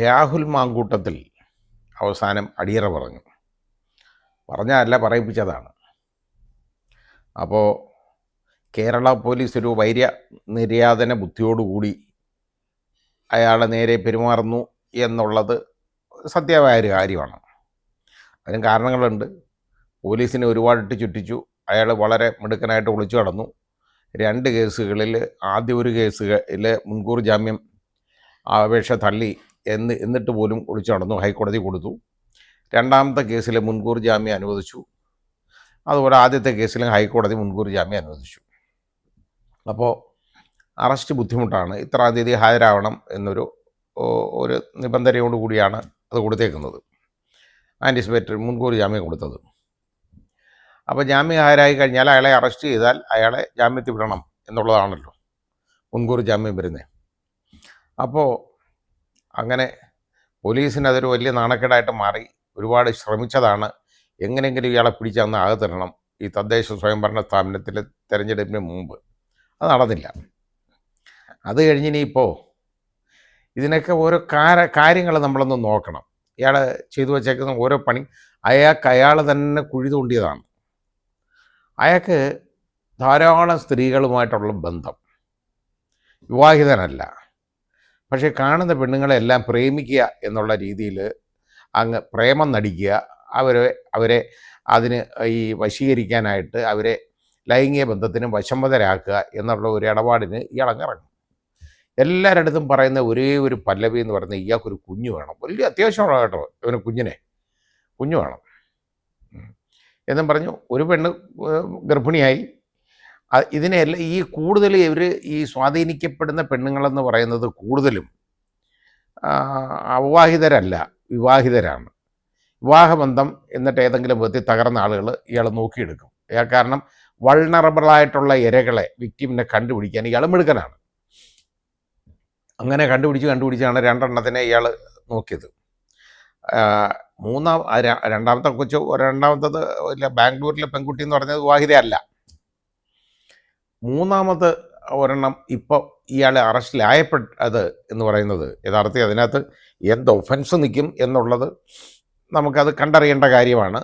രാഹുൽ മാങ്കൂട്ടത്തിൽ അവസാനം അടിയറ പറഞ്ഞു. പറഞ്ഞല്ല, പറയിപ്പിച്ചതാണ്. അപ്പോൾ കേരള പോലീസ് ഒരു നിര്യാതന ബുദ്ധിയോടുകൂടി അയാളെ നേരെ പെരുമാറുന്നു എന്നുള്ളത് സത്യമായ ഒരു കാര്യമാണ്. അതിന് കാരണങ്ങളുണ്ട്. പോലീസിനെ ഒരുപാടിട്ട് ചുറ്റിച്ചു. അയാൾ വളരെ മിടുക്കനായിട്ട് ഒളിച്ചു കടന്നു. 2 കേസുകളിൽ ആദ്യ ഒരു കേസിൽ മുൻകൂർ ജാമ്യം അപേക്ഷ തള്ളി എന്നിട്ട് പോലും ഒളിച്ചു നടന്നു. ഹൈക്കോടതി കൊടുത്തു. 2ാമത്തെ കേസിൽ മുൻകൂർ ജാമ്യം അനുവദിച്ചു. അതുപോലെ ആദ്യത്തെ കേസിലും ഹൈക്കോടതി മുൻകൂർ ജാമ്യം അനുവദിച്ചു. അപ്പോൾ അറസ്റ്റ് ബുദ്ധിമുട്ടാണ്. ഇത്രാം തീയതി ഹാജരാവണം എന്നൊരു നിബന്ധനയോട് കൂടിയാണ് അത് കൊടുത്തേക്കുന്നത്. ആൻറ്റിസിപ്പേറ്ററി മുൻകൂർ ജാമ്യം കൊടുത്തത്. അപ്പോൾ ജാമ്യം ഹാജരായി കഴിഞ്ഞാൽ അയാളെ അറസ്റ്റ് ചെയ്താൽ അയാളെ ജാമ്യത്തിൽ വിടണം എന്നുള്ളതാണല്ലോ മുൻകൂർ ജാമ്യം വരുന്നത്. അപ്പോൾ അങ്ങനെ പോലീസിന് അതൊരു വലിയ നാണക്കേടായിട്ട് മാറി. ഒരുപാട് ശ്രമിച്ചതാണ് എങ്ങനെയെങ്കിലും ഇയാളെ പിടിച്ചന്ന് അകത്തിടണം ഈ തദ്ദേശ സ്വയംഭരണ സ്ഥാപനത്തിലെ തെരഞ്ഞെടുപ്പിന് മുമ്പ്. അത് നടന്നില്ല. അത് കഴിഞ്ഞിനിയിപ്പോൾ ഇതിനൊക്കെ ഓരോ കാര്യങ്ങൾ നമ്മളൊന്ന് നോക്കണം. ഇയാൾ ചെയ്തു വച്ചേക്കുന്ന ഓരോ പണി അയാൾ തന്നെ കുഴി തോണ്ടിയതാണ്. അയാൾക്ക് ധാരാളം സ്ത്രീകളുമായിട്ടുള്ള ബന്ധം. വിവാഹിതനല്ല. പക്ഷേ കാണുന്ന പെണ്ണുങ്ങളെല്ലാം പ്രേമിക്കുക എന്നുള്ള രീതിയിൽ അങ്ങ് പ്രേമം നടിക്കുക, അവരെ അതിന് ഈ വശീകരിക്കാനായിട്ട് അവരെ ലൈംഗിക ബന്ധത്തിന് വശംവദരാക്കുക എന്നുള്ള ഒരു ഇടപാടിന് ഇയാളങ്ങിറങ്ങും. എല്ലാവരുടെ അടുത്തും പറയുന്ന ഒരേ ഒരു പല്ലവി എന്ന് പറയുന്നത് ഇയാൾക്കൊരു കുഞ്ഞ് വേണം. വലിയ അത്യാവശ്യമാണ് കേട്ടോ, ഇവന് കുഞ്ഞ് വേണം എന്നും പറഞ്ഞു. ഒരു പെണ്ണ് ഗർഭിണിയായി. ഇതിനെല്ലാം ഈ കൂടുതൽ ഇവർ ഈ സ്വാധീനിക്കപ്പെടുന്ന പെണ്ണുങ്ങളെന്ന് പറയുന്നത് കൂടുതലും അവിവാഹിതരല്ല, വിവാഹിതരാണ്. വിവാഹബന്ധം എന്നിട്ട് ഏതെങ്കിലും വിധത്തിൽ തകർന്ന ആളുകൾ ഇയാൾ നോക്കിയെടുക്കും. കാരണം വൾണറബിളായിട്ടുള്ള ഇരകളെ, വിക്ടിമിനെ കണ്ടുപിടിക്കാൻ ഇയാൾ മിടുക്കനാണ്. അങ്ങനെ കണ്ടുപിടിച്ചാണ് 2 എണ്ണത്തിനെ ഇയാൾ നോക്കിയത്. രണ്ടാമത്തത് ഇല്ല, ബാംഗ്ലൂരിലെ പെൺകുട്ടി എന്ന് പറഞ്ഞത് വിവാഹിതയല്ല. 3ാമത് ഒരെണ്ണം ഇപ്പോൾ ഇയാൾ അറസ്റ്റിലായപ്പെട്ടത് എന്ന് പറയുന്നത് യഥാർത്ഥത്തിൽ അതിനകത്ത് എന്ത് ഒഫൻസ് നിൽക്കും എന്നുള്ളത് നമുക്കത് കണ്ടറിയേണ്ട കാര്യമാണ്.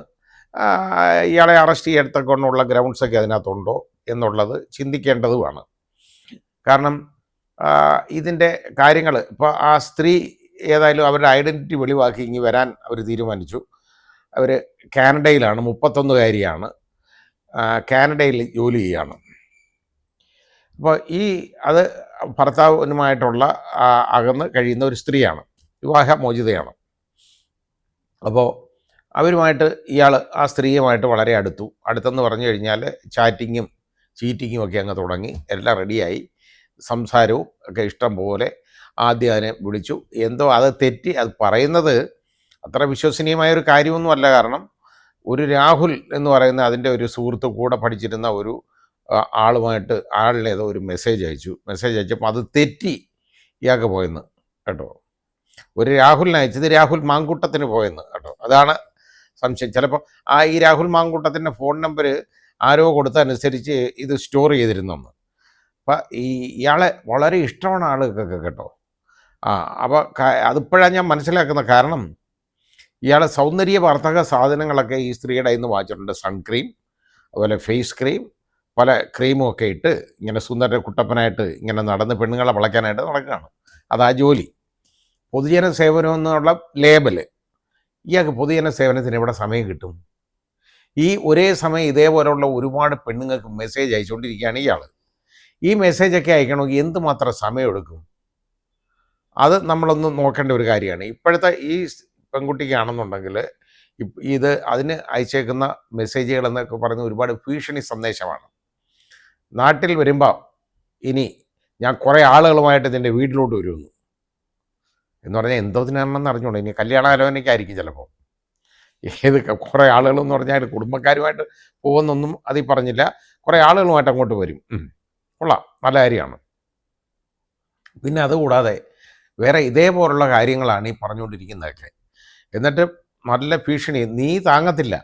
ഇയാളെ അറസ്റ്റ് ചെയ്യത്തക്കൊണ്ടുള്ള ഗ്രൗണ്ട്സൊക്കെ അതിനകത്തുണ്ടോ എന്നുള്ളത് ചിന്തിക്കേണ്ടതുമാണ്. കാരണം ഇതിൻ്റെ കാര്യങ്ങൾ ഇപ്പോൾ ആ സ്ത്രീ ഏതായാലും അവരുടെ ഐഡൻറ്റിറ്റി വെളിവാക്കി ഇങ്ങ് വരാൻ അവർ തീരുമാനിച്ചു. അവർ കാനഡയിലാണ്, 31കാരിയാണ്, കാനഡയിൽ ജോലി ചെയ്യുകയാണ്. അപ്പോൾ അത് ഭർത്താവിനുമായിട്ടുള്ള അകന്ന് കഴിയുന്ന ഒരു സ്ത്രീയാണ്, വിവാഹമോചിതയാണ്. അപ്പോൾ അവരുമായിട്ട് ഇയാൾ ആ സ്ത്രീയുമായിട്ട് വളരെ അടുത്തെന്ന് പറഞ്ഞു കഴിഞ്ഞാൽ ചാറ്റിങ്ങും ചീറ്റിങ്ങും ഒക്കെ അങ്ങ് തുടങ്ങി. എല്ലാം റെഡിയായി, സംസാരവും ഒക്കെ ഇഷ്ടം പോലെ. ആദ്യം അതിനെ വിളിച്ചു. എന്തോ അത് തെറ്റി. അത് പറയുന്നത് അത്ര വിശ്വസനീയമായൊരു കാര്യമൊന്നുമല്ല. കാരണം ഒരു രാഹുൽ എന്ന് പറയുന്ന അതിൻ്റെ ഒരു സുഹൃത്ത് കൂടെ പഠിച്ചിരുന്ന ഒരു ആളിനേതോ ഒരു മെസ്സേജ് അയച്ചപ്പോൾ അത് തെറ്റി ഇയാൾക്ക് പോയെന്ന് കേട്ടോ. ഒരു രാഹുലിനെ അയച്ചത് രാഹുൽ മാങ്കൂട്ടത്തിന് പോയെന്ന് കേട്ടോ. അതാണ് സംശയം. ചിലപ്പോൾ ഈ രാഹുൽ മാങ്കൂട്ടത്തിൻ്റെ ഫോൺ നമ്പർ ആരോ കൊടുത്തനുസരിച്ച് ഇത് സ്റ്റോർ ചെയ്തിരുന്നെന്ന്. അപ്പം ഇയാളെ വളരെ ഇഷ്ടമാണ് ആളുകൾക്കൊക്കെ കേട്ടോ. അപ്പോൾ അതിപ്പോഴാണ് ഞാൻ മനസ്സിലാക്കുന്ന. കാരണം ഇയാളെ സൗന്ദര്യവർദ്ധക സാധനങ്ങളൊക്കെ ഈ സ്ത്രീയുടെ കയ്യിൽ നിന്ന് വാങ്ങിച്ചിട്ടുണ്ട്. സൺക്രീം, അതുപോലെ ഫേസ് ക്രീം, പല ക്രീമും ഒക്കെ ഇട്ട് ഇങ്ങനെ സുന്ദര കുട്ടപ്പനായിട്ട് ഇങ്ങനെ നടന്ന് പെണ്ണുങ്ങളെ വളയ്ക്കാനായിട്ട് നടക്കുകയാണ്. അതാ ജോലി. പൊതുജന സേവനം എന്നുള്ള ലേബല്. ഇയാൾക്ക് പൊതുജന സേവനത്തിന് എവിടെ സമയം കിട്ടും? ഈ ഒരേ സമയം ഇതേപോലെയുള്ള ഒരുപാട് പെണ്ണുങ്ങൾക്ക് മെസ്സേജ് അയച്ചുകൊണ്ടിരിക്കുകയാണ് ഇയാൾ. ഈ മെസ്സേജൊക്കെ അയക്കണമെങ്കിൽ എന്തുമാത്രം സമയമെടുക്കും? അത് നമ്മളൊന്ന് നോക്കേണ്ട ഒരു കാര്യമാണ്. ഇപ്പോഴത്തെ ഈ പെൺകുട്ടിക്കാണെന്നുണ്ടെങ്കിൽ അതിന് അയച്ചേക്കുന്ന മെസ്സേജുകൾ എന്നൊക്കെ പറഞ്ഞ് ഒരുപാട് ഭീഷണി സന്ദേശമാണ്. നാട്ടിൽ വരുമ്പോൾ ഇനി ഞാൻ കുറേ ആളുകളുമായിട്ട് ഇതിൻ്റെ വീട്ടിലോട്ട് വരുമെന്ന് എന്ന് പറഞ്ഞാൽ എന്തോതിനാണെന്ന് അറിഞ്ഞുകൊണ്ട് ഇനി കല്യാണാലോചനയ്ക്കായിരിക്കും ചിലപ്പോൾ. കുറേ ആളുകളെന്ന് പറഞ്ഞാൽ കുടുംബക്കാരുമായിട്ട് പോകുന്നൊന്നും അതിൽ പറഞ്ഞില്ല. കുറേ ആളുകളുമായിട്ട് അങ്ങോട്ട് വരും. കൊള്ളാം, നല്ല കാര്യമാണ്. പിന്നെ അതുകൂടാതെ വേറെ ഇതേപോലുള്ള കാര്യങ്ങളാണ് ഈ പറഞ്ഞുകൊണ്ടിരിക്കുന്നതൊക്കെ. എന്നിട്ട് നല്ല ഭീഷണി. നീ താങ്ങത്തില്ല,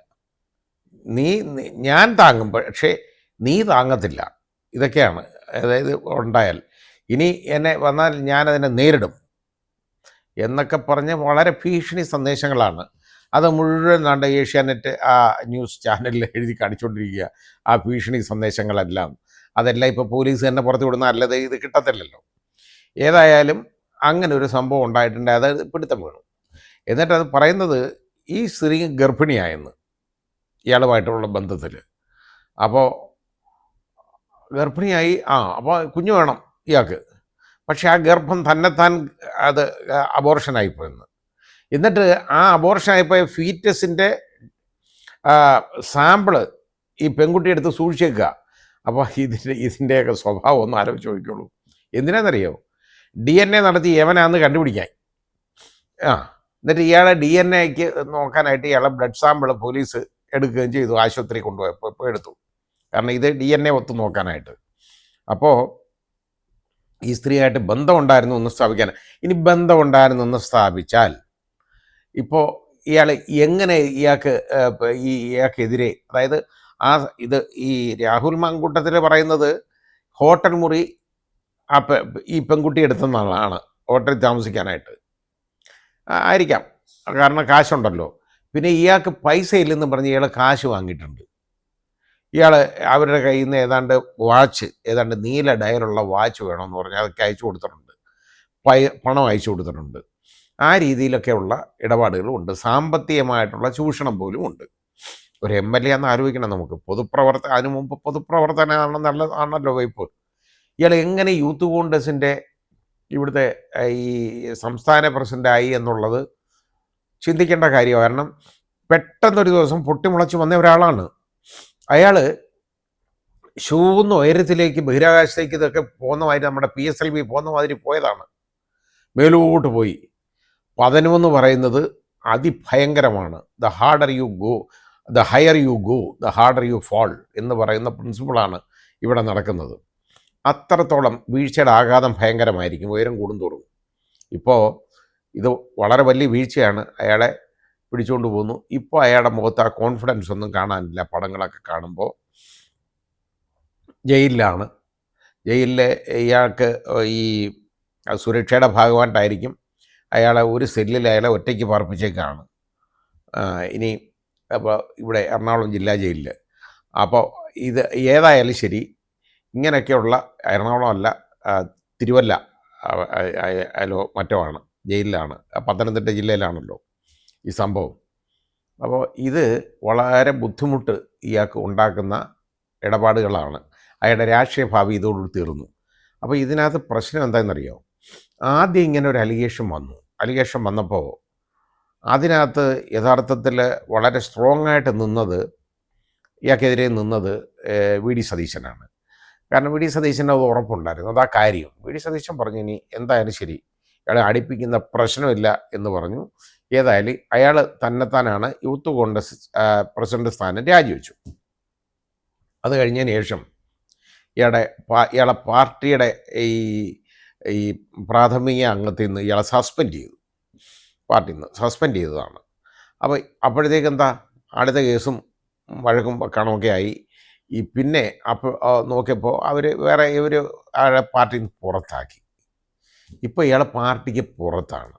ഞാൻ താങ്ങും, പക്ഷേ നീ താങ്ങത്തില്ല. ഇതൊക്കെയാണ്. അതായത് ഉണ്ടായാൽ ഇനി എന്നെ വന്നാൽ ഞാനതിനെ നേരിടും. എന്നൊക്കെ പറഞ്ഞ് വളരെ ഭീഷണി സന്ദേശങ്ങളാണ്. അത് മുഴുവൻ നാണ്ട ഏഷ്യാനെറ്റ് ആ ന്യൂസ് ചാനലിൽ എഴുതി കാണിച്ചുകൊണ്ടിരിക്കുക, ആ ഭീഷണി സന്ദേശങ്ങളെല്ലാം. അതെല്ലാം ഇപ്പോൾ പോലീസ് തന്നെ പുറത്തു വിടുന്ന, അല്ലാതെ ഇത് കിട്ടത്തില്ലല്ലോ. ഏതായാലും അങ്ങനെ ഒരു സംഭവം ഉണ്ടായിട്ടുണ്ട്. അത് പിടുത്തം വീണു. എന്നിട്ടത് പറയുന്നത് ഈ സ്ത്രീ ഗർഭിണിയായെന്ന്, ഇയാളുമായിട്ടുള്ള ബന്ധത്തിൽ. അപ്പോൾ ഗർഭിണിയായി, അപ്പോൾ കുഞ്ഞു വേണം ഇയാൾക്ക്. പക്ഷേ ആ ഗർഭം തന്നെത്താൻ അത് അബോർഷനായിപ്പോയെന്ന്. എന്നിട്ട് ആ അബോർഷനായിപ്പോയ ഫീറ്റസിൻ്റെ സാമ്പിള് ഈ പെൺകുട്ടി എടുത്ത് സൂക്ഷിച്ചേക്കുക. അപ്പോൾ ഇതിൻ്റെയൊക്കെ സ്വഭാവം ഒന്ന് ആലോചിച്ച് നോക്കിക്കോളൂ. എന്തിനാണെന്നറിയോ? DNA നടത്തി എവനാന്ന് കണ്ടുപിടിക്കാൻ. എന്നിട്ട് ഇയാളെ DNAക്ക് നോക്കാനായിട്ട് ഇയാളെ ബ്ലഡ് സാമ്പിൾ പോലീസ് എടുക്കുകയും ചെയ്തു. ആശുപത്രി കൊണ്ടുപോയപ്പോൾ ഇപ്പോൾ എടുത്തു. കാരണം ഇത് DNA ഒത്തു നോക്കാനായിട്ട്. അപ്പോൾ ഈ സ്ത്രീയായിട്ട് ബന്ധമുണ്ടായിരുന്നു എന്ന് സ്ഥാപിക്കാൻ. ഇനി ബന്ധമുണ്ടായിരുന്നെന്ന് സ്ഥാപിച്ചാൽ ഇപ്പോൾ ഇയാൾ എങ്ങനെ ഇയാൾക്കെതിരെ, അതായത് ഇത് ഈ രാഹുൽ മാങ്കൂട്ടത്തിൽ പറയുന്നത് ഹോട്ടൽ മുറി ഈ പെൺകുട്ടി എടുത്തെന്നുള്ളതാണ്, ഹോട്ടലിൽ താമസിക്കാനായിട്ട് ആയിരിക്കാം. കാരണം കാശുണ്ടല്ലോ. പിന്നെ ഇയാൾക്ക് പൈസ ഇല്ലെന്ന് പറഞ്ഞ് ഇയാൾ കാശ് വാങ്ങിയിട്ടുണ്ട്. ഇയാൾ അവരുടെ കയ്യിൽ നിന്ന് ഏതാണ്ട് നീല ഡയലുള്ള വാച്ച് വേണമെന്ന് പറഞ്ഞാൽ അതൊക്കെ അയച്ചു കൊടുത്തിട്ടുണ്ട്. പണം അയച്ചു കൊടുത്തിട്ടുണ്ട്. ആ രീതിയിലൊക്കെയുള്ള ഇടപാടുകളും ഉണ്ട്. സാമ്പത്തികമായിട്ടുള്ള ചൂഷണം പോലും ഉണ്ട്. ഒരു MLA എന്ന് ആലോചിക്കണം നമുക്ക്. അതിനു മുമ്പ് പൊതുപ്രവർത്തനമാണല്ലോ വൈപ്പ്. ഇയാൾ എങ്ങനെ യൂത്ത് കോൺഗ്രസിൻ്റെ ഇവിടുത്തെ ഈ സംസ്ഥാന പ്രസിഡൻ്റായി എന്നുള്ളത് ചിന്തിക്കേണ്ട കാര്യമാണ്. കാരണം പെട്ടെന്നൊരു ദിവസം പൊട്ടിമുളച്ച് വന്ന ഒരാളാണ് അയാൾ. ഷൂന്ന് ഉയരത്തിലേക്ക് ബഹിരാകാശത്തേക്ക് ഇതൊക്കെ പോകുന്ന മാതിരി, നമ്മുടെ PSLV പോകുന്ന മാതിരി പോയതാണ്. മേലോട്ട് പോയി. പതനമെന്ന് പറയുന്നത് അതിഭയങ്കരമാണ്. The higher you go the harder you fall എന്ന് പറയുന്ന പ്രിൻസിപ്പിളാണ് ഇവിടെ നടക്കുന്നത്. അത്രത്തോളം വീഴ്ചയുടെ ആഘാതം ഭയങ്കരമായിരിക്കും ഉയരം കൂടുന്തോറും. ഇപ്പോൾ ഇത് വളരെ വലിയ വീഴ്ചയാണ്. അയാളെ പിടിച്ചുകൊണ്ട് പോകുന്നു. ഇപ്പോൾ അയാളുടെ മുഖത്ത് ആ കോൺഫിഡൻസ് ഒന്നും കാണാനില്ല. പടങ്ങളൊക്കെ കാണുമ്പോൾ ജയിലിൽ ഇയാൾക്ക് ഈ സുരക്ഷയുടെ ഭാഗമായിട്ടായിരിക്കും അയാളെ ഒരു സെല്ലിൽ അയാളെ ഒറ്റയ്ക്ക് പാർപ്പിച്ചേക്കാണ്. ഇനി അപ്പോൾ ഇവിടെ എറണാകുളം ജില്ലാ ജയിലിൽ. അപ്പോൾ ഇത് ഏതായാലും ശരി, ഇങ്ങനെയൊക്കെയുള്ള എറണാകുളമല്ല, തിരുവല്ല മറ്റോ ആണ്, ജയിലിലാണ്. പത്തനംതിട്ട ജില്ലയിലാണല്ലോ ഈ സംഭവം. അപ്പോൾ ഇത് വളരെ ബുദ്ധിമുട്ട് ഇയാൾക്ക് ഉണ്ടാക്കുന്ന ഇടപാടുകളാണ്. അയാളുടെ രാഷ്ട്രീയ ഭാവി ഇതോടുകൂടി തീർന്നു. അപ്പോൾ ഇതിനകത്ത് പ്രശ്നം എന്താണെന്നറിയോ? ആദ്യം ഇങ്ങനെ ഒരു അലിഗേഷൻ വന്നപ്പോൾ അതിനകത്ത് യഥാർത്ഥത്തിൽ വളരെ സ്ട്രോങ് ആയിട്ട് ഇയാൾക്കെതിരെ നിന്നത് VD സതീശനാണ്. കാരണം VD സതീശന് അത് ഉറപ്പുണ്ടായിരുന്നു. അതാ കാര്യം. VD സതീശൻ പറഞ്ഞു ഇനി എന്തായാലും ശരി, അയാളെ അടുപ്പിക്കുന്ന പ്രശ്നമില്ല എന്ന് പറഞ്ഞു. ഏതായാലും അയാൾ തന്നെത്താനാണ് യൂത്ത് കോൺഗ്രസ് പ്രസിഡന്റ് സ്ഥാനം രാജിവെച്ചു. അത് കഴിഞ്ഞതിന് ശേഷം ഇയാളെ പാർട്ടിയുടെ ഈ പ്രാഥമിക അംഗത്തിൽ നിന്ന് ഇയാളെ പാർട്ടിയിൽ നിന്ന് സസ്പെൻഡ് ചെയ്തതാണ്. അപ്പോൾ അപ്പോഴത്തേക്ക് എന്താ, അടുത്ത കേസും വഴക്കും വക്കാണമൊക്കെ ആയി. പിന്നെ നോക്കിയപ്പോൾ ഇവർ അയാളെ പാർട്ടിയിൽ നിന്ന് പുറത്താക്കി. ഇപ്പോൾ ഇയാൾ പാർട്ടിക്ക് പുറത്താണ്.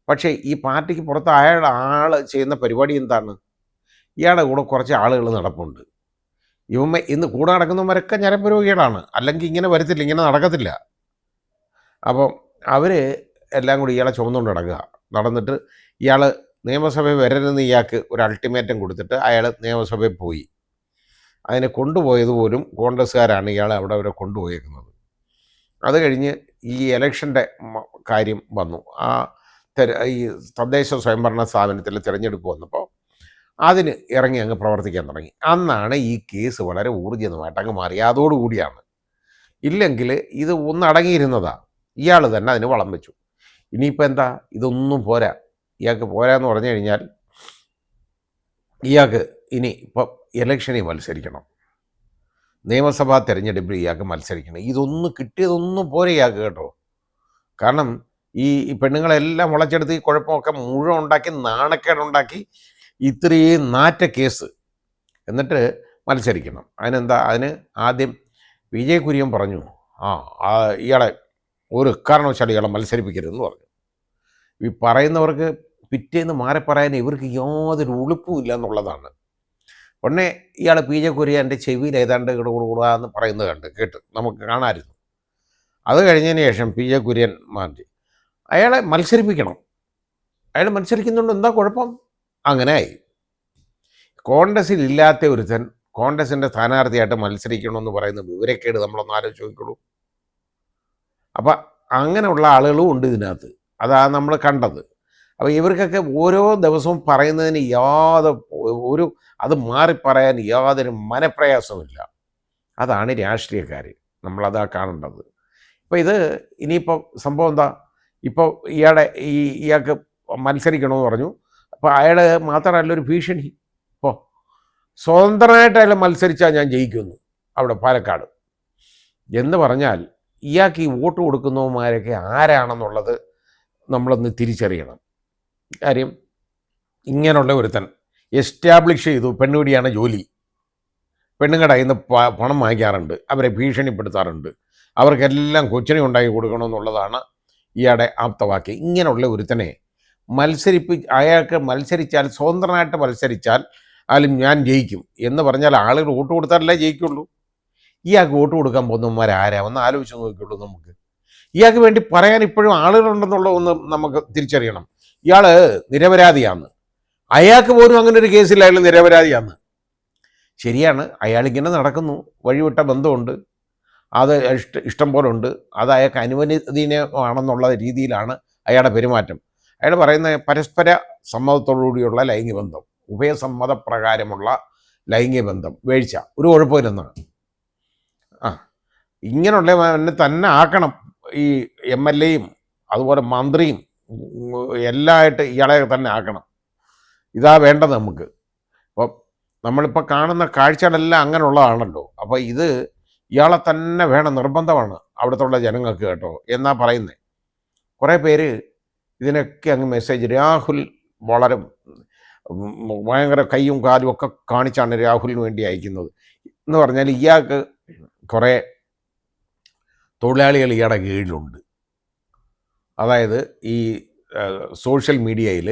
പക്ഷേ ഈ പാർട്ടിക്ക് പുറത്ത് ആൾ ചെയ്യുന്ന പരിപാടി എന്താണ്? ഇയാളുടെ കൂടെ കുറച്ച് ആളുകൾ നടപ്പുണ്ട്. ഇന്ന് കൂടെ നടക്കുന്നവരൊക്കെ ഞരമ്പ് അല്ലെങ്കിൽ ഇങ്ങനെ വരത്തില്ല, ഇങ്ങനെ നടക്കത്തില്ല. അപ്പം അവർ എല്ലാം കൂടി ഇയാളെ ചുമന്നുകൊണ്ട് നടന്നിട്ട് ഇയാൾ നിയമസഭയിൽ വരരുതെന്ന് ഇയാൾക്ക് ഒരു അൾട്ടിമേറ്റം കൊടുത്തിട്ട് അയാൾ നിയമസഭയിൽ പോയി. അതിനെ കൊണ്ടുപോയത് പോലും കോൺഗ്രസ്സുകാരാണ് ഇയാളെ അവിടെ വരെ കൊണ്ടുപോയേക്കുന്നത്. അത് കഴിഞ്ഞ് ഈ ഇലക്ഷൻ്റെ കാര്യം വന്നു. ഈ തദ്ദേശ സ്വയംഭരണ സ്ഥാപനത്തിൽ തിരഞ്ഞെടുപ്പ് വന്നപ്പോൾ അതിന് ഇറങ്ങി അങ്ങ് പ്രവർത്തിക്കാൻ തുടങ്ങി. അന്നാണ് ഈ കേസ് വളരെ ഊർജിതമായിട്ട് അങ്ങ് മാറി. അതോടുകൂടിയാണ്. ഇല്ലെങ്കിൽ ഇത് ഒന്നടങ്ങിയിരുന്നതാണ്. ഇയാൾ തന്നെ അതിന് വളം വെച്ചു. ഇനിയിപ്പോൾ എന്താ, ഇതൊന്നും പോരാ. ഇയാൾക്ക് പോരാന്ന് പറഞ്ഞു കഴിഞ്ഞാൽ ഇയാൾക്ക് ഇനി ഇപ്പം ഇലക്ഷനിൽ മത്സരിക്കണം, നിയമസഭാ തെരഞ്ഞെടുപ്പിൽ ഇയാൾക്ക് മത്സരിക്കണം. കിട്ടിയതൊന്നും പോരെ ഇയാൾക്ക് കേട്ടോ. കാരണം ഈ പെണ്ണുങ്ങളെല്ലാം മുളച്ചെടുത്ത് ഈ കുഴപ്പമൊക്കെ മുഴുവൻ ഉണ്ടാക്കി, നാണക്കേടുണ്ടാക്കി, ഇത്രയും നാറ്റ കേസ്, എന്നിട്ട് മത്സരിക്കണം. അതിന് ആദ്യം വിജയ് കുര്യൻ പറഞ്ഞു ഇയാളെ ഒരു കാരണവശാലും ഇയാളെ മത്സരിപ്പിക്കരുതെന്ന് പറഞ്ഞു. ഈ പറയുന്നവർക്ക് പിറ്റേന്ന് മാറി പറയാൻ ഇവർക്ക് യാതൊരു ഉളുപ്പും ഇല്ല എന്നുള്ളതാണ്. ഉടനെ ഇയാൾ പി ജെ കുര്യൻ്റെ ചെവിയിൽ ഏതാണ്ട് കൂടാന്ന് പറയുന്നത് കേട്ട് നമുക്ക് കാണാമായിരുന്നു. അത് കഴിഞ്ഞതിന് ശേഷം പി ജെ കുര്യൻ മാറ്റി അയാളെ മത്സരിപ്പിക്കണം. അയാൾ മത്സരിക്കുന്നുണ്ട്, എന്താ കുഴപ്പം? അങ്ങനെ ആയി. കോൺഗ്രസിൽ ഇല്ലാത്ത ഒരുത്തൻ കോൺഗ്രസിൻ്റെ സ്ഥാനാർത്ഥിയായിട്ട് മത്സരിക്കണമെന്ന് പറയുന്ന വിവരക്കേട് നമ്മളൊന്ന് ആലോചിച്ച് നോക്കിക്കോളൂ. അപ്പം അങ്ങനെയുള്ള ആളുകളും ഉണ്ട് ഇതിനകത്ത്. അതാണ് നമ്മൾ കണ്ടത്. അപ്പോൾ ഇവർക്കൊക്കെ ഓരോ ദിവസവും പറയുന്നതിന് ഒരു അത് മാറിപ്പറയാൻ യാതൊരു മനപ്രയാസമില്ല. അതാണ് രാഷ്ട്രീയക്കാർ. നമ്മളതാ കാണേണ്ടത്. ഇപ്പോൾ ഇത് ഇനിയിപ്പോൾ സംഭവം എന്താ? ഇപ്പോൾ ഇയാൾക്ക് മത്സരിക്കണമെന്ന് പറഞ്ഞു. അപ്പോൾ അയാൾ മാത്രമല്ല ഒരു ഭീഷണി. ഇപ്പോൾ സ്വതന്ത്രമായിട്ട് അയാൾ മത്സരിച്ചാൽ ഞാൻ ജയിക്കുന്നു അവിടെ പാലക്കാട് എന്ന് പറഞ്ഞാൽ ഇയാൾക്ക് ഈ വോട്ട് കൊടുക്കുന്നവന്മാരൊക്കെ ആരാണെന്നുള്ളത് നമ്മളൊന്ന് തിരിച്ചറിയണം. കാര്യം ഇങ്ങനെയുള്ള ഒരുത്തൻ എസ്റ്റാബ്ലിഷ് ചെയ്തു പെണ്ണുപിടിയാണ് ജോലി, പെണ്ണുങ്ങളുടെ കയ്യിൽ നിന്ന് പണം വാങ്ങിക്കാറുണ്ട്, അവരെ ഭീഷണിപ്പെടുത്താറുണ്ട്, അവർക്കെല്ലാം കൊച്ചിനെ ഉണ്ടാക്കി കൊടുക്കണമെന്നുള്ളതാണ് ഇയാളുടെ ആപ്തവാക്യം. ഇങ്ങനെയുള്ള ഒരുത്തനെ അയാൾക്ക് മത്സരിച്ചാൽ, സ്വതന്ത്രമായിട്ട് മത്സരിച്ചാൽ ആലും ഞാൻ ജയിക്കും എന്ന് പറഞ്ഞാൽ ആളുകൾ വോട്ട് കൊടുത്താലല്ലേ ജയിക്കുള്ളൂ. ഇയാൾക്ക് വോട്ട് കൊടുക്കാൻ പോകുന്നവന്മാരാരാ ഒന്ന് ആലോചിച്ച് നോക്കിയുള്ളൂ. നമുക്ക് ഇയാൾക്ക് വേണ്ടി പറയാൻ ഇപ്പോഴും ആളുകളുണ്ടെന്നുള്ള ഒന്ന് നമുക്ക് തിരിച്ചറിയണം. ഇയാൾ നിരപരാധിയാണ്, അയാൾക്ക് പോലും അങ്ങനെ ഒരു കേസിൽ അയാൾ നിരപരാധിയാണ്. ശരിയാണ്, അയാളിങ്ങനെ നടക്കുന്നു, വഴിവിട്ട ബന്ധമുണ്ട്, അത് ഇഷ്ടം പോലെ ഉണ്ട്, അത് അയാൾക്ക് അനുവദനീയമാണെന്നുള്ള രീതിയിലാണ് അയാളുടെ പെരുമാറ്റം. അയാൾ പറയുന്ന പരസ്പര സമ്മതത്തോടുകൂടിയുള്ള ലൈംഗിക ബന്ധം, ഉഭയസമ്മതപ്രകാരമുള്ള ലൈംഗിക ബന്ധം, വീഴ്ച, ഒരു കുഴപ്പമില്ലെന്നാണ്. ഇങ്ങനെയുള്ള തന്നെ ആക്കണം ഈ MLA-യും അതുപോലെ മന്ത്രിയും എല്ലാമായിട്ട് ഇയാളെ തന്നെ ആക്കണം. ഇതാ വേണ്ടത് നമുക്ക്. അപ്പം നമ്മളിപ്പോൾ കാണുന്ന കാഴ്ചകളെല്ലാം അങ്ങനെയുള്ളതാണല്ലോ. അപ്പോൾ ഇത് ഇയാളെ തന്നെ വേണം, നിർബന്ധമാണ് അവിടുത്തെ ജനങ്ങൾക്ക് കേട്ടോ എന്നാ പറയുന്നത്. കുറേ പേര് ഇതിനൊക്കെ അങ്ങ് മെസ്സേജ്, രാഹുൽ വളരെ ഭയങ്കര കയ്യും കാലും ഒക്കെ കാണിച്ചാണ് രാഹുലിന് വേണ്ടി അയക്കുന്നത് എന്ന് പറഞ്ഞാൽ ഇയാൾക്ക് കുറേ തൊഴിലാളികൾ ഇയാളുടെ കീഴിലുണ്ട്. അതായത് ഈ സോഷ്യൽ മീഡിയയിൽ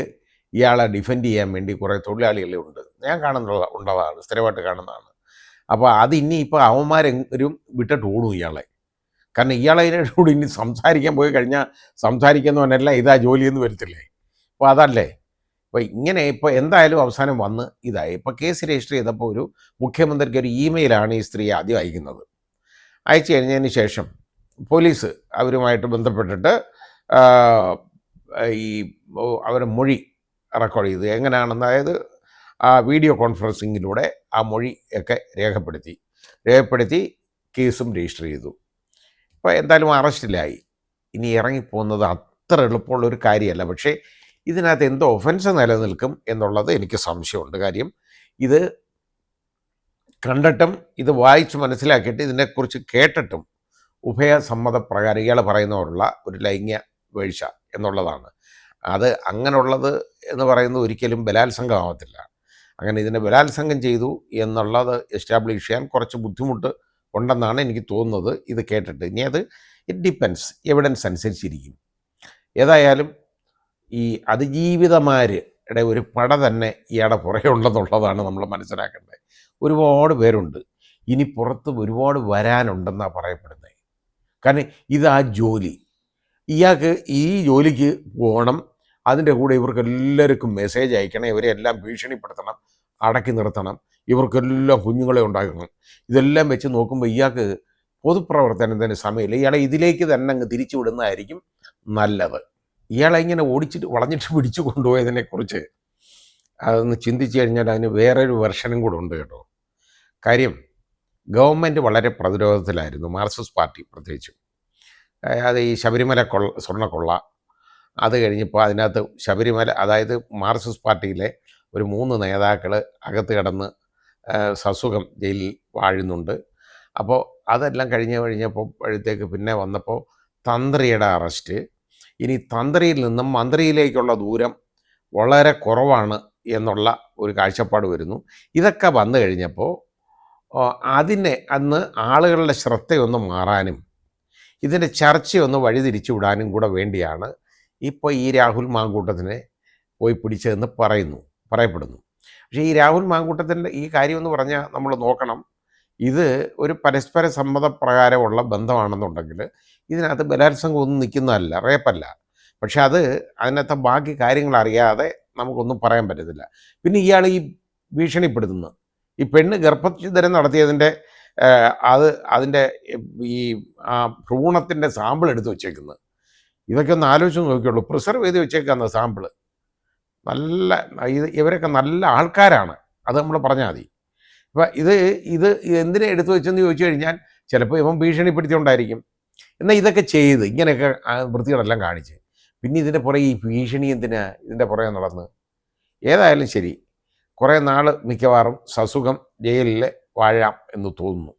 ഇയാളെ ഡിഫെൻഡ് ചെയ്യാൻ വേണ്ടി കുറേ തൊഴിലാളികളുണ്ട്. ഞാൻ ഉള്ളതാണ്, സ്ഥിരമായിട്ട് കാണുന്നതാണ്. അപ്പോൾ അത് ഇപ്പോൾ അവന്മാരെങ്കിലും വിട്ടിട്ട് ഓടും ഇയാളെ. കാരണം ഇയാളതിനോട് ഇനി സംസാരിക്കാൻ പോയി കഴിഞ്ഞാൽ സംസാരിക്കുന്നവനല്ല ഇതാ ജോലിയെന്ന് വരത്തില്ലേ. അപ്പോൾ അതല്ലേ. അപ്പോൾ ഇങ്ങനെ ഇപ്പോൾ എന്തായാലും അവസാനം വന്ന് ഇതായി. ഇപ്പോൾ കേസ് രജിസ്റ്റർ ചെയ്തപ്പോൾ ഒരു മുഖ്യമന്ത്രിക്ക് ഒരു ഇമെയിലാണ് ഈ സ്ത്രീ ആദ്യം അയക്കുന്നത്. അയച്ചു കഴിഞ്ഞതിന് ശേഷം പോലീസ് അവരുമായിട്ട് ബന്ധപ്പെട്ടിട്ട് ഈ അവരെ മൊഴി റെക്കോർഡ് ചെയ്ത് എങ്ങനെയാണെന്ന്, അതായത് ആ വീഡിയോ കോൺഫറൻസിങ്ങിലൂടെ ആ മൊഴി ഒക്കെ രേഖപ്പെടുത്തി കേസും രജിസ്റ്റർ ചെയ്തു. ഇപ്പോൾ എന്തായാലും അറസ്റ്റിലായി. ഇനി ഇറങ്ങിപ്പോകുന്നത് അത്ര എളുപ്പമുള്ളൊരു കാര്യമല്ല. പക്ഷേ ഇതിനകത്ത് എന്തോ ഒഫൻസ് നിലനിൽക്കും എന്നുള്ളത് എനിക്ക് സംശയമുണ്ട്. കാര്യം ഇത് കണ്ടിട്ടും ഇത് വായിച്ച് മനസ്സിലാക്കിയിട്ട് ഇതിനെക്കുറിച്ച് കേട്ടിട്ടും ഉഭയസമ്മതപ്രകാരം ഇയാൾ പറയുന്നവരുള്ള ഒരു ലൈംഗിക വീഴ്ച എന്നുള്ളതാണ്. അത് അങ്ങനെയുള്ളത് എന്ന് പറയുന്നത് ഒരിക്കലും ബലാത്സംഗമാവത്തില്ല. അങ്ങനെ ഇതിനെ ബലാത്സംഗം ചെയ്തു എന്നുള്ളത് എസ്റ്റാബ്ലിഷ് ചെയ്യാൻ കുറച്ച് ബുദ്ധിമുട്ട് ഉണ്ടെന്നാണ് എനിക്ക് തോന്നുന്നത് ഇത് കേട്ടിട്ട്. ഇനി അത് ഇറ്റ് ഡിപ്പെൻസ്, എവിഡൻസ് അനുസരിച്ചിരിക്കും. ഏതായാലും ഈ അതിജീവിതമാരുടെ ഒരു പട തന്നെ ഇയാളുടെ പുറകെ ഉണ്ടെന്നുള്ളതാണ് നമ്മൾ മനസ്സിലാക്കേണ്ടത്. ഒരുപാട് പേരുണ്ട്, ഇനി പുറത്ത് ഒരുപാട് വരാനുണ്ടെന്നാണ് പറയപ്പെടുന്നത്. കാരണം ഇതാ ജോലി, ഇയാൾക്ക് ഈ ജോലിക്ക് പോകണം, അതിൻ്റെ കൂടെ ഇവർക്കെല്ലാവർക്കും മെസ്സേജ് അയക്കണം, ഇവരെ എല്ലാം ഭീഷണിപ്പെടുത്തണം, അടക്കി നിർത്തണം, ഇവർക്കെല്ലാം കുഞ്ഞുങ്ങളെ ഉണ്ടാക്കണം. ഇതെല്ലാം വെച്ച് നോക്കുമ്പോൾ ഇയാൾക്ക് പൊതുപ്രവർത്തനത്തിന് സമയമില്ല. ഇയാളെ ഇതിലേക്ക് തന്നെ അങ്ങ് തിരിച്ചു വിടുന്നതായിരിക്കും നല്ലത്. ഇയാളെ ഇങ്ങനെ വളഞ്ഞിട്ട് പിടിച്ചു കൊണ്ടുപോയതിനെക്കുറിച്ച് അതൊന്ന് ചിന്തിച്ചു കഴിഞ്ഞാൽ അതിന് വേറൊരു വെർഷനും കൂടെ ഉണ്ട് കേട്ടോ. കാര്യം ഗവൺമെൻറ് വളരെ പ്രതിരോധത്തിലായിരുന്നു, മാർക്സിസ്റ്റ് പാർട്ടി പ്രത്യേകിച്ചും. അത് ഈ ശബരിമല സ്വർണ്ണക്കൊള്ള, അത് കഴിഞ്ഞപ്പോൾ അതിനകത്ത് ശബരിമല, അതായത് മാർക്സിസ്റ്റ് പാർട്ടിയിലെ ഒരു 3 നേതാക്കൾ അകത്ത് കിടന്ന് സസുഖം ജയിലിൽ വാഴുന്നുണ്ട്. അപ്പോൾ അതെല്ലാം കഴിഞ്ഞപ്പോഴത്തേക്ക് പിന്നെ വന്നപ്പോൾ തന്ത്രിയുടെ അറസ്റ്റ്. ഇനി തന്ത്രിയിൽ നിന്നും മന്ത്രിയിലേക്കുള്ള ദൂരം വളരെ കുറവാണ് എന്നുള്ള ഒരു കാഴ്ചപ്പാട് വരുന്നു. ഇതൊക്കെ വന്നു കഴിഞ്ഞപ്പോൾ അന്ന് ആളുകളുടെ ശ്രദ്ധയൊന്ന് മാറാനും ഇതിൻ്റെ ചർച്ചയൊന്ന് വഴിതിരിച്ചു വിടാനും കൂടെ വേണ്ടിയാണ് ഇപ്പോൾ ഈ രാഹുൽ മാങ്കൂട്ടത്തിനെ പോയി പിടിച്ചതെന്ന് പറയപ്പെടുന്നു. പക്ഷേ ഈ രാഹുൽ മാങ്കൂട്ടത്തിൻ്റെ ഈ കാര്യമെന്ന് പറഞ്ഞാൽ നമ്മൾ നോക്കണം, ഇത് ഒരു പരസ്പര സമ്മതപ്രകാരമുള്ള ബന്ധമാണെന്നുണ്ടെങ്കിൽ ഇതിനകത്ത് ബലാത്സംഗം ഒന്നും നിൽക്കുന്നതല്ല, റേപ്പല്ല. പക്ഷെ അതിനകത്തെ ബാക്കി കാര്യങ്ങൾ അറിയാതെ നമുക്കൊന്നും പറയാൻ പറ്റത്തില്ല. പിന്നെ ഇയാൾ ഈ ഭീഷണിപ്പെടുത്തുന്നു, ഈ പെണ്ണ് ഗർഭച്ഛിദ്രം നടത്തിയതിൻ്റെ അതിൻ്റെ ഈ ഭ്രൂണത്തിൻ്റെ സാമ്പിൾ എടുത്ത് വെച്ചേക്കുന്നത്. ഇതൊക്കെ ഒന്ന് ആലോചിച്ച് നോക്കിയുള്ളൂ. പ്രിസർവ് ചെയ്ത് വെച്ചേക്കാന്ന് സാമ്പിള്. ഇവരൊക്കെ നല്ല ആൾക്കാരാണ്, അത് നമ്മൾ പറഞ്ഞാൽ മതി. അപ്പം ഇത് എന്തിനെ എടുത്തു വെച്ചെന്ന് ചോദിച്ചു കഴിഞ്ഞാൽ ചിലപ്പോൾ ഇവൻ ഭീഷണിപ്പെടുത്തിയോണ്ടായിരിക്കും. എന്നാൽ ഇതൊക്കെ ചെയ്ത് ഇങ്ങനെയൊക്കെ വൃത്തികളെല്ലാം കാണിച്ച് പിന്നെ ഇതിൻ്റെ പുറകെ ഈ ഭീഷണി എന്തിനാ ഇതിൻ്റെ പുറകെ നടന്ന്? ഏതായാലും ശരി, കുറേ നാൾ മിക്കവാറും സസുഖം ജയിലിൽ വാഴാം എന്ന് തോന്നുന്നു.